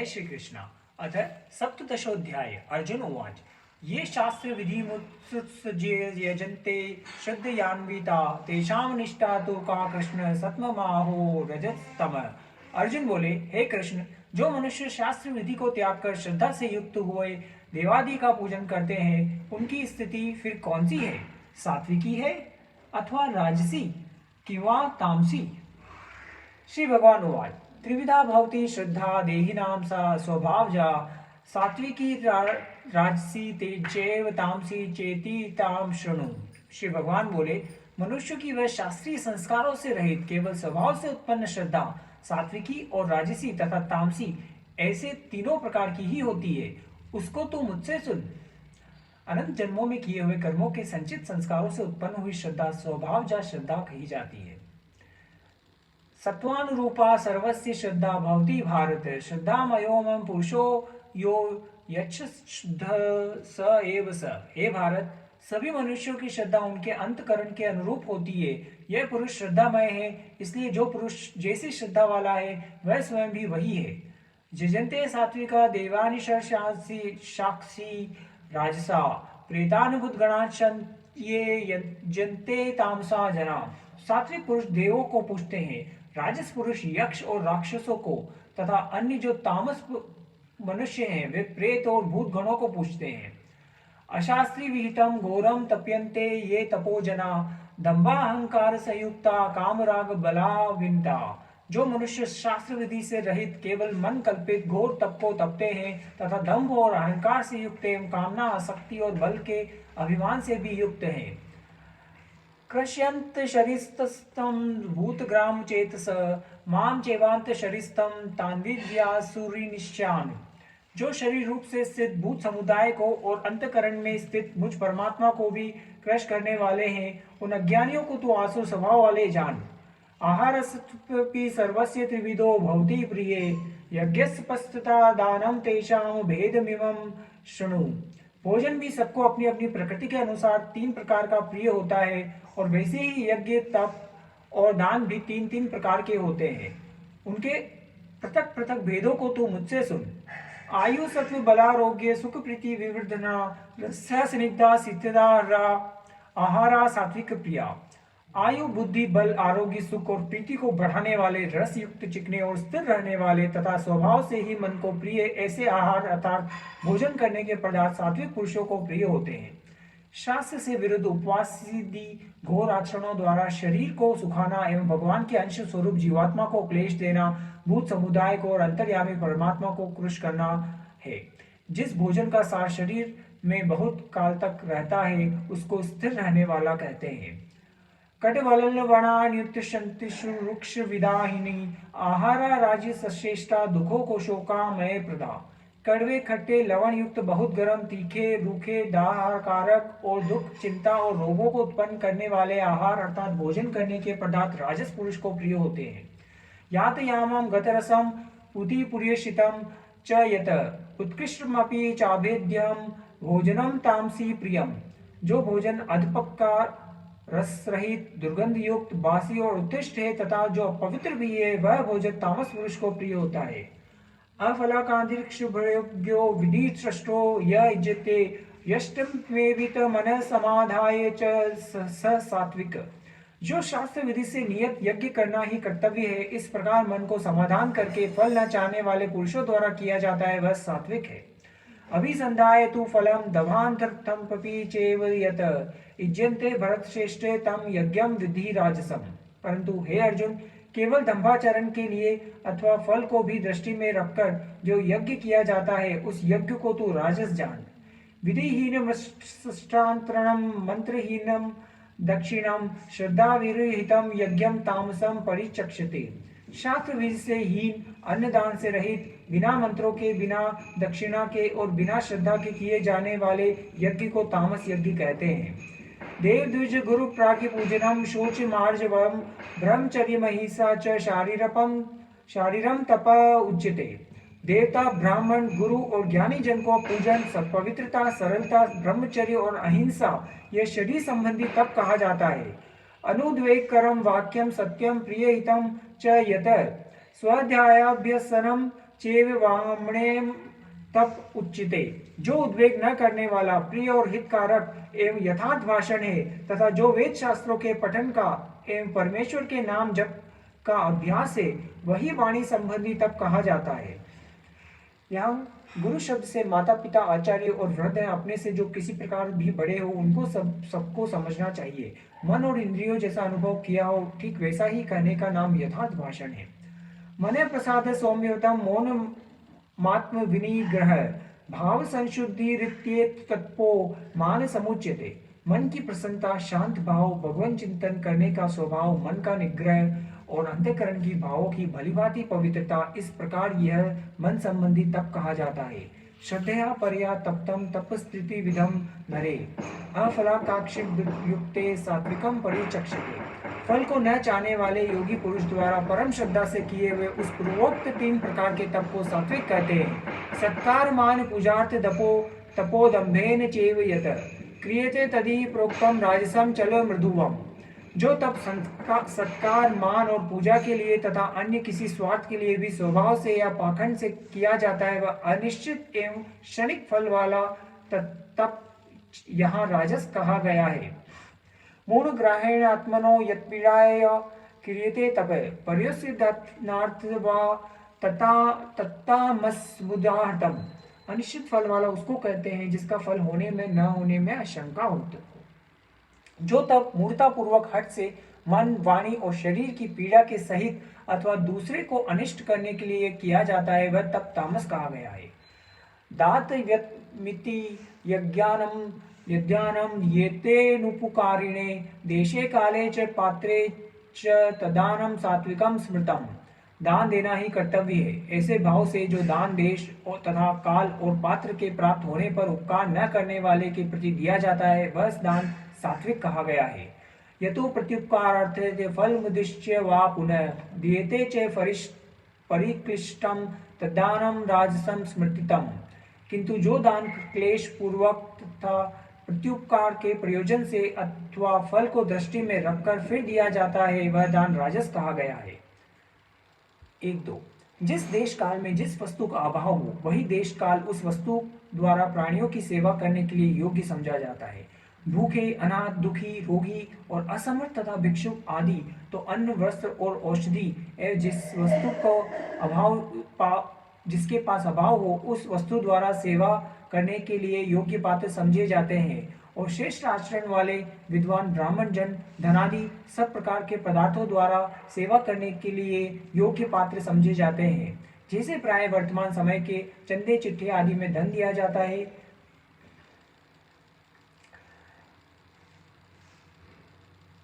जय श्री कृष्ण। अथ सप्तदशोऽध्याय। अर्जुन उवाच। ये शास्त्र विधिमुत्सृज्य श्रद्धयान्विता तेषां निष्ठा तो का कृष्ण सत्ममाहो रजस्तम। अर्जुन बोले, हे कृष्ण, जो मनुष्य शास्त्र विधि को त्याग कर श्रद्धा से युक्त हुए देवादि का पूजन करते हैं, उनकी स्थिति फिर कौन सी है? सात्विकी है अथवा राजसी किंवा तामसी? श्री भगवान उवाच। त्रिविधा भवति श्रद्धा देहिनां सा स्वभावजा सात्विकी राजसी तेजैव तामसी चेति ताम शृणु। श्री भगवान बोले, मनुष्य की वह शास्त्रीय संस्कारों से रहित केवल स्वभाव से उत्पन्न श्रद्धा सात्विकी और राजसी तथा तामसी ऐसे तीनों प्रकार की ही होती है। उसको तो मुझसे सुन। अनंत जन्मों में किए हुए कर्मों के संचित संस्कारों से उत्पन्न हुई श्रद्धा स्वभावजा श्रद्धा कही जाती है। सत्वानुरूपा सर्वस्य श्रद्धा भवति भारत। श्रद्धामयोमं पुरुषो यो यच्छ्रद्ध स एव स। हे भारत, सभी मनुष्यों की श्रद्धा उनके अंतकरण के अनुरूप होती है। यह पुरुष श्रद्धामय है, इसलिए जो पुरुष जैसी श्रद्धा वाला है वह स्वयं भी वही है। जजन्ते सात्विका देवानि साक्षी राजसा प्रेतानुभूत गणान् ये यजन्ते तामसा जना। सात्विक पुरुष देवों को पूजते हैं, राजस पुरुष यक्ष और राक्षसों को तथा अन्य जो तामस मनुष्य हैं वे प्रेत और भूत गणों को पूजते हैं। अशास्त्री विहितम घोरम तप्यन्ते ये तपोजना दंभाहंकार संयुक्ता कामराग बलाविंता। जो मनुष्य शास्त्र विधि से रहित केवल मन कल्पित घोर तप को तपते हैं तथा दंभ और अहंकार से युक्त एवं कामना आसक्ति और बल के अभिमान से भी युक्त हैं। कृष्यंत शरीस्तम भूतग्राम चेतस माम चेवांत शरीस्तम तान्विद्यासुरीनिश्चान। जो शरीर रूप से स्थित भूत समुदाय को और अंतकरण में स्थित मुझ परमात्मा को भी क्रश करने वाले हैं, उन अज्ञानियों को तो आसुर स्वभाव वाले जान। आहारस्त्वपि सर्वस्य त्रिविधो भवति प्रिये यज्ञस्पस्तता दानम तेषां भेदमिमं शृणु। भोजन भी सबको अपनी अपनी प्रकृति के अनुसार तीन प्रकार का प्रिय होता है और वैसे ही यज्ञ तप और दान भी तीन तीन प्रकार के होते हैं। उनके पृथक पृथक भेदों को तो मुझसे सुन। आयु सत्व बलारोग्य सुख प्रीति विवर्धना रस्य स्निग्धा सिद्धता आहारा सात्विक प्रिया। आयु बुद्धि बल आरोग्य सुख और प्रीति को बढ़ाने वाले रस युक्त चिकने और स्थिर रहने वाले तथा स्वभाव से ही मन को प्रिय ऐसे आहार अर्थात भोजन करने के पदार्थ सात्विक पुरुषों को प्रिय होते हैं। शास्त्र से विरुद्ध उपवासादि घोर आचरणों द्वारा शरीर को सुखाना एवं भगवान के अंश स्वरूप जीवात्मा को क्लेश देना, भूत समुदाय को और अंतर्यामी परमात्मा को कृश करना है। जिस भोजन का सार शरीर में बहुत काल तक रहता है उसको स्थिर रहने वाला कहते हैं। कटवलवनान्युत्तिष्ठन्तिषु वृक्ष विदाहिनी आहारा राज्य सश्रेष्ठा दुखों को शोकामय प्रदा। कड़वे खट्टे लवण युक्त बहुत गर्म तीखे रूखे दाहकारक और दुख चिंता और रोगों को उत्पन्न करने वाले आहार अर्थात भोजन करने के पदार्थ राजस पुरुष को प्रिय होते हैं। यातयामं गतरसम पुतिपुर्यशितम च यत उत्कृष्टमपि चाभेद्यम भोजनम तामसी प्रियम। जो भोजन अधपक्का रस रहित दुर्गंध युक्त बासी और उत्कृष्ट है तथा जो पवित्र भी है वह भोजन तामस पुरुष को प्रिय होता है। अफलाकांतिक्षुभयोग्यो विधि सृष्टो युज्यते यष्टमेवित मन समाधाय च स सात्विक। जो शास्त्र विधि से नियत यज्ञ करना ही कर्तव्य है इस प्रकार मन को समाधान करके फल न चाहने वाले पुरुषों द्वारा किया जाता है वह सात्विक है। अभिसंधाय तु फलम दभांतर्थम पपि चैव यत इज्यन्ते भरतश्रेष्ठे तम यज्ञम विद्धि राजसम। परंतु हे अर्जुन, केवल दंभाचरण के लिए अथवा फल को भी दृष्टि में रखकर जो यज्ञ किया जाता है उस यज्ञ को तू राजस जान। विधिहीनम सृष्टांतरणम मंत्रहीनम दक्षिणम श्रद्धा विरहितम यज्ञम तामसम परिचक्षते। शास्त्र विधि से हीन अन्नदान से रहित बिना मंत्रों के बिना दक्षिणा के और बिना श्रद्धा के किए जाने वाले यज्ञ को तामस यज्ञ कहते हैं। देव द्विज गुरु प्राज्ञ पूजनम शोच मार्जवम ब्रह्मचर्य महिषा च शारीरम तप उच्यते। देवता ब्राह्मण गुरु और ज्ञानी जन को पूजन पवित्रता सरलता ब्रह्मचर्य और अहिंसा यह शरीर संबंधी तप कहा जाता है। अनुद्वेगकरम वाक्यम सत्यम प्रियहितम च यत स्वाध्यायाभ्यसनम चेव वामणे तप उच्चिते। जो उद्वेग न करने वाला, प्रिय और हितकारक एवं यथार्थ भाषण है तथा जो वेद शास्त्रों के पठन का एवं परमेश्वर के नाम जप का अभ्यास है, वही वाणी संबंधी तप कहा जाता है। यहाँ गुरु शब्द से माता पिता, आचार्य और वृद्ध अपने से जो किसी प्रकार भी बड़े हो उनको सबको समझना चाहिए। मन और इंद्रियों जैसा अनुभव किया हो ठीक वैसा ही कहने का नाम यथार्थ भाषण है। मने प्रसाद सौम्यतम मौन मात्म विनिग्रह भाव संशुद्धि रित्येत तत्पो मान समुच्यते। मन की प्रसन्नता, शांत भाव, भगवान चिंतन करने का स्वभाव, मन का निग्रह और अंतःकरण की भावों की भलीभांति पवित्रता, इस प्रकार यह मन संबंधी तप कहा जाता है। श्रद्धया परया तप्तम तपस्थिति विधम नरे अफलाकाक्षि युक्ते सात्विकम परिचक्षते। फल को न चाहने वाले योगी पुरुष द्वारा परम श्रद्धा से किए हुए उस पूर्वोक्त 3 प्रकार के तप को सात्विक कहते हैं। सत्कार मान पूजार्थ दपो तपोदम्भेन चैव यत क्रियते तदि प्रोक्तम राजसम चल मृदुवम। जो तप सत्कार, मान और पूजा के लिए तथा अन्य किसी स्वार्थ के लिए भी स्वभाव से या पाखंड से किया जाता है, वह अनिश्चित एवं क्षणिक फल वाला तप यहाँ राजस कहा गया है। मूढ़ ग्राहेण आत्मनो यत्पीड़ाय क्रियते तप पर्यसिद्धार्थ वा तत्तामस्मुदाहतम। अनिश्चित फल वाला उसको कहते हैं जिसका फल होने में न होने में आशंका होती हो। जो तप मूर्ता पूर्वक हट से मन, वाणी और शरीर की पीड़ा के सहित अथवा दूसरे को अनिष्ट करने के लिए किया जाता है, वह तप तामस कहा गया है। दात व्यतमिति यज्ञानम यज्ञानम येतेनुपकारिणे देशे काले च पात्रे च तदानम सात्विकम स्मृतम। दान देना ही कर्तव्य है। ऐसे भाव से जो दान देश और तथा काल और पात्र के प्राप्त होने पर उपकार न करने वाले के प्रति दिया जाता है, वह दान सात्विक कहा गया है। यतो प्रत्युपकारार्थे फलमुद्दिश्य वा पुनः दीयते च परिक्लिष्टम तद्दानम राजसम स्मृतितम। किंतु जो दान क्लेश पूर्वक तथा प्रत्युपकार के प्रयोजन से अथवा फल को दृष्टि में रखकर फिर दिया जाता है, वह दान राजस कहा गया है। 1-2 जिस देश काल में जिस वस्तु का अभाव हो, वही देश काल उस वस्तु द्वारा प्राणियों की सेवा करने के लिए योग्य समझा जाता है। भूखे, अनाथ, दुखी, रोगी और असमर्थ तथा भिक्षुक आदि तो अन्न, वस्त्र और औषधि एवं जिस वस्तु को जिसके पास अभाव हो, उस वस्तु द्वारा सेवा करने के लिए योग्य पात्र समझे जाते हैं। और श्रेष्ठ आचरण वाले विद्वान ब्राह्मण जन धनादि सब प्रकार के पदार्थों द्वारा सेवा करने के लिए योग्य पात्र समझे जाते हैं। जैसे प्राय वर्तमान समय के चंदे, चिट्ठे आदि में धन दिया जाता है,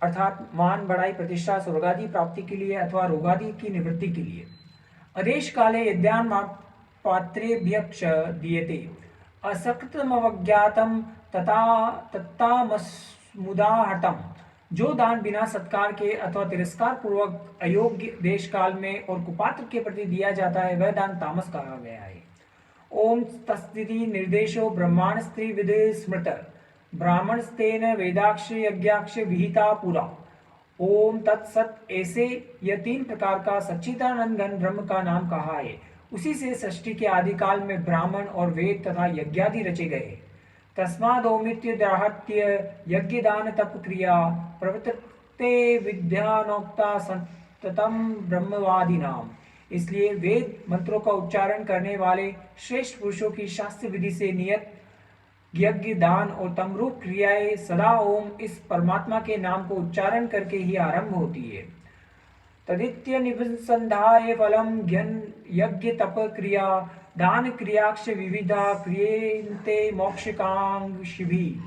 अर्थात मान, बड़ाई, प्रतिष्ठा, स्वर्गादि प्राप्ति के लिए अथवा रोगादि की निवृत्ति के लिए। अदेश काले यद्यान पात्रेभ्यक्ष दीयते असकृतमवज्ञातम तत्तामस्मुदाहतम। जो दान बिना सत्कार के अथवा तिरस्कार पूर्वक अयोग्य देश काल में और कुपात्र के प्रति दिया जाता है, वह दान तामस कहा गया है। ओम तस्दिति निर्देशो ब्रह्मांड स्त्री विधि स्मृत ब्राह्मणस्तेन वेदाक्ष यज्ञाक्ष विहिता पुरा। ओम तत्सत। ऐसे यह 3 प्रकार का सच्चिदानंद घन ब्रह्म का नाम कहा है। उसी से सृष्टि के आदिकाल में ब्राह्मण और वेद तथा यज्ञादि रचे गए। तस्मादौमित्य दाहत्य यज्ञ दान तप क्रिया प्रवर्तते विद्यानोक्ता संततम ब्रह्मवादी नाम। इसलिए वेद मंत्रों का उच्चारण करने वाले श्रेष्ठ पुरुषों की शास्त्र विधि से नियत यज्ञ, दान और तमरूप क्रियाएं सदा ओम इस परमात्मा के नाम को उच्चारण करके ही आरंभ होती है। तदित्य निबंधाय फलम ज्ञन यज्ञ तप क्रिया दान क्रियाक्ष विविधा क्रियन्ते मोक्षकांक्षिभिः।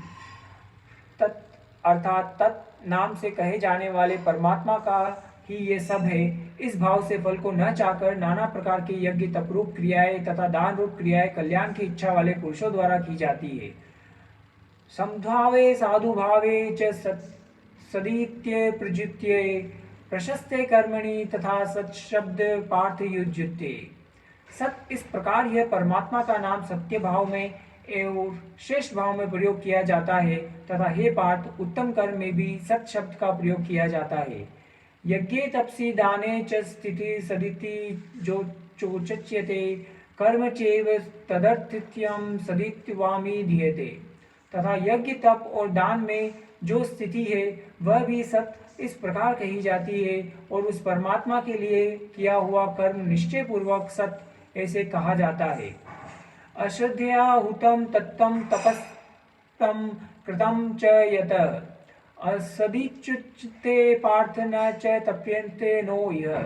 तत् अर्थात तत् नाम से कहे जाने वाले परमात्मा का ही ये सब है। इस भाव से फल को न चाहकर नाना प्रकार के यज्ञ, तपरूप क्रियाएं तथा दान रूप क्रियाएं कल्याण की इच्छा वाले पुरुषों द्वारा की जाती है। समभावे साधु भावे च सदित्य प्रजुत्ये प्रशस्ते कर्मणि तथा सत्शब्द पार्थ युज्यते। सत इस प्रकार यह परमात्मा का नाम सत्य भाव में एवं श्रेष्ठ भाव में प्रयोग किया जाता है तथा हे पार्थ उत्तम कर्म में भी सत शब्द का प्रयोग किया जाता है। यज्ञे तपसी दाने च स्थिति सदिति जो चोच्यते कर्म चैव तदर्थित्यम सदित्यवामी धीयते। तथा यज्ञ तप और दान में जो स्थिति है वह भी सत इस प्रकार कही जाती है और उस परमात्मा के लिए किया हुआ कर्म निश्चय पूर्वक सत ऐसे कहा जाता है। अश्रद्धया हुतम तत्तम तपस्तम कृतम च यत असदिच्युते पार्थ न च तप्यन्ते नो यह।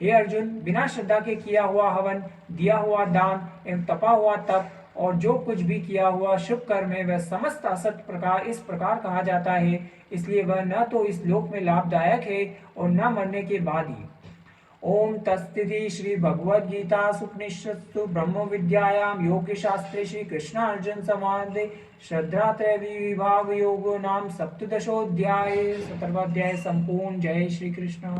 हे अर्जुन, बिना श्रद्धा के किया हुआ हवन, दिया हुआ दान एवं तपा हुआ तप और जो कुछ भी किया हुआ शुभ कर्म है वह समस्त असत प्रकार इस प्रकार कहा जाता है, इसलिए वह न तो इस लोक में लाभदायक है और न मरने के बाद ही। ओम तत्सदिति श्री भगवद गीता उपनिषत्सु ब्रह्म विद्यायाम योग शास्त्रे श्री कृष्ण अर्जुन संवादे श्रद्धात्रय विभाग योगो नाम सप्तदशोऽध्याय 17वां अध्याय संपूर्ण। जय श्री कृष्ण।